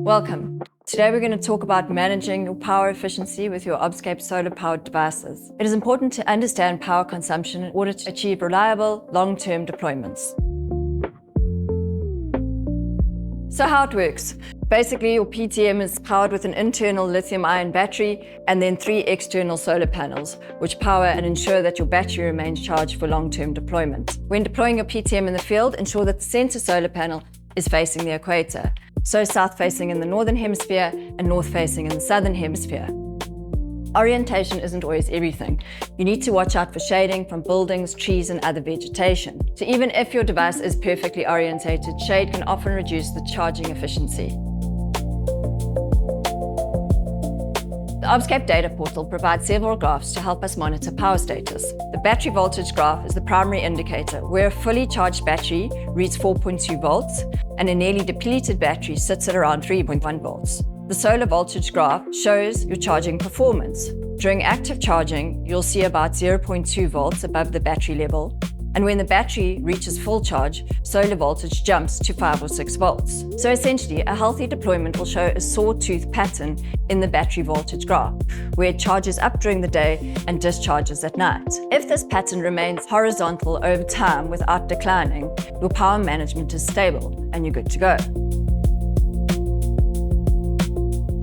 Welcome. Today we're going to talk about managing your power efficiency with your Obscape solar-powered devices. It is important to understand power consumption in order to achieve reliable, long-term deployments. So how it works. Basically, your PTM is powered with an internal lithium-ion battery and then 3 external solar panels, which power and ensure that your battery remains charged for long-term deployment. When deploying your PTM in the field, ensure that the center solar panel is facing the equator, so south-facing in the northern hemisphere and north-facing in the southern hemisphere. Orientation isn't always everything. You need to watch out for shading from buildings, trees, and other vegetation. So even if your device is perfectly orientated, shade can often reduce the charging efficiency. The Obscape Data Portal provides several graphs to help us monitor power status. The battery voltage graph is the primary indicator, where a fully charged battery reads 4.2 volts and a nearly depleted battery sits at around 3.1 volts. The solar voltage graph shows your charging performance. During active charging, you'll see about 0.2 volts above the battery level, and when the battery reaches full charge, solar voltage jumps to 5 or 6 volts. So essentially, a healthy deployment will show a sawtooth pattern in the battery voltage graph, where it charges up during the day and discharges at night. If this pattern remains horizontal over time without declining, your power management is stable and you're good to go.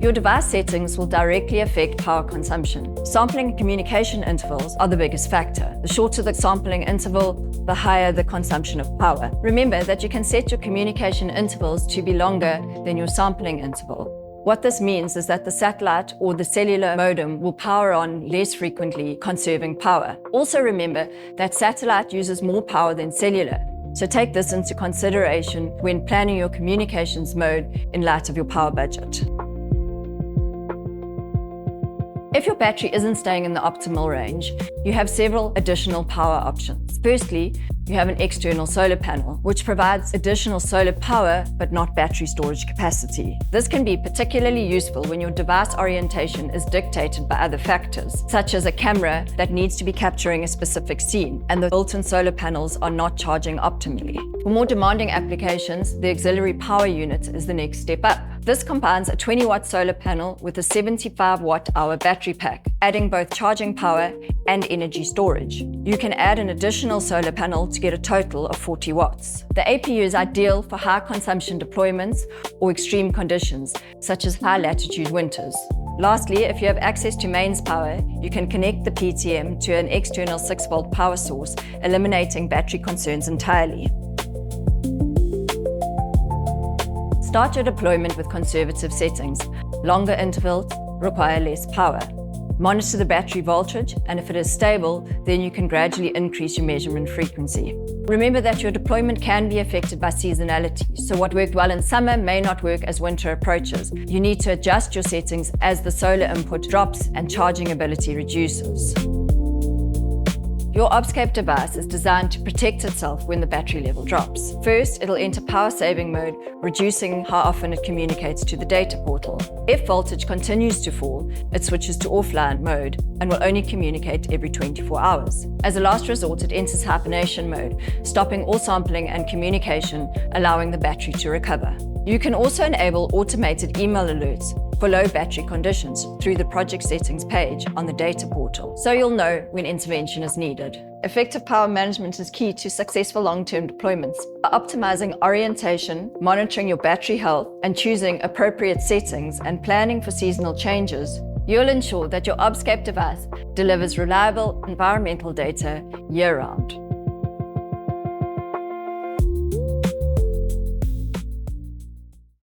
Your device settings will directly affect power consumption. Sampling and communication intervals are the biggest factor. The shorter the sampling interval, the higher the consumption of power. Remember that you can set your communication intervals to be longer than your sampling interval. What this means is that the satellite or the cellular modem will power on less frequently, conserving power. Also remember that satellite uses more power than cellular, so take this into consideration when planning your communications mode in light of your power budget. If your battery isn't staying in the optimal range, you have several additional power options. Firstly, you have an external solar panel, which provides additional solar power but not battery storage capacity. This can be particularly useful when your device orientation is dictated by other factors, such as a camera that needs to be capturing a specific scene, and the built-in solar panels are not charging optimally. For more demanding applications, the auxiliary power unit is the next step up. This combines a 20-watt solar panel with a 75-watt-hour battery pack, adding both charging power and energy storage. You can add an additional solar panel to get a total of 40 watts. The APU is ideal for high consumption deployments or extreme conditions, such as high latitude winters. Lastly, if you have access to mains power, you can connect the PTM to an external 6-volt power source, eliminating battery concerns entirely. Start your deployment with conservative settings. Longer intervals require less power. Monitor the battery voltage, and if it is stable, then you can gradually increase your measurement frequency. Remember that your deployment can be affected by seasonality, so what worked well in summer may not work as winter approaches. You need to adjust your settings as the solar input drops and charging ability reduces. Your Obscape device is designed to protect itself when the battery level drops. First, it'll enter power saving mode, reducing how often it communicates to the data portal. If voltage continues to fall, it switches to offline mode and will only communicate every 24 hours. As a last resort, it enters hibernation mode, stopping all sampling and communication, allowing the battery to recover. You can also enable automated email alerts for low battery conditions through the project settings page on the data portal, so you'll know when intervention is needed. Effective power management is key to successful long-term deployments. By optimizing orientation, monitoring your battery health, and choosing appropriate settings and planning for seasonal changes, you'll ensure that your Obscape device delivers reliable environmental data year-round.